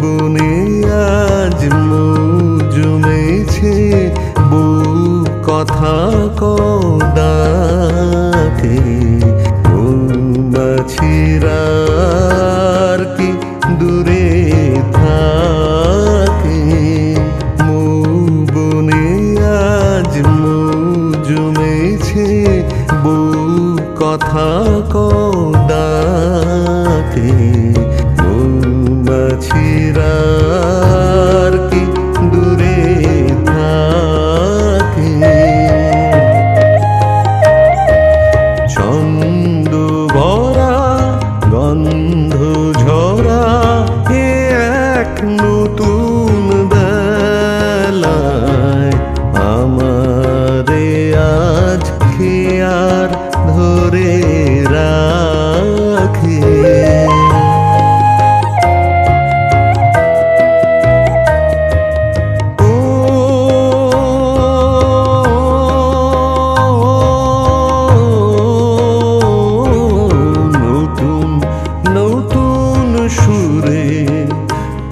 বনে আজ জমেছে বউ কথা কদাকে মৌমাছিরা আর কি দূরে থাকে। বনে আজ জমেছে বউ কথা কদাকে মৌমাছিরা আর কি দূরে থাকে। ছন্দ ভরা গন্ধ ঝরা এ এক নতুন বেলায় আমারে আজ খেয়ার ধরে রাখে। সুরে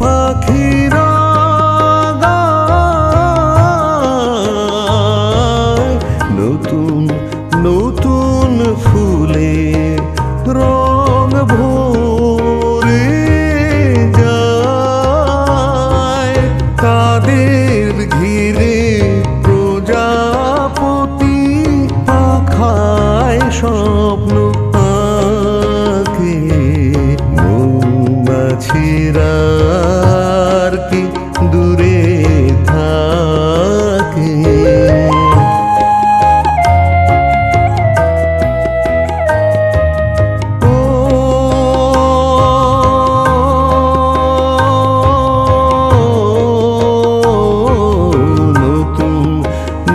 পাখিরা গায় নতুন নতুন ফুলে রং ভরে যায়। তাদের ঘিরে প্রজাপতি পাখায় স্বপ্ন আঁকে। মৌমাছিরা আর কি দূরে থাকে। নতুন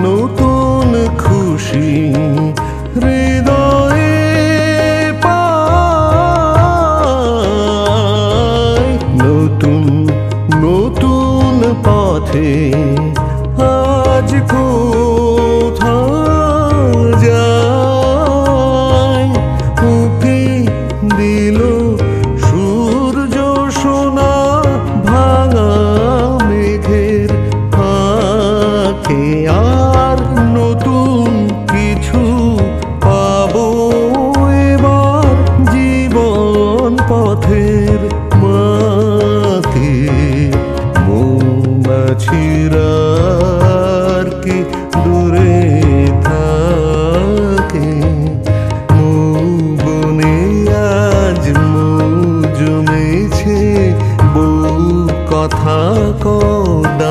নতুন খুশি হৃদয়ে নতুন নতুন পথে আজ কোথাও যায়। উকি দিল সূর্য সোনা ভাঙা মেঘের ফাঁকে। আর নতুন কিছু পাবো এবার জীবন পথের মাকে। মৌমাছিরা আর কি দূরে থাকে। বনে আজ জমেছে বউ কথা কদাকে।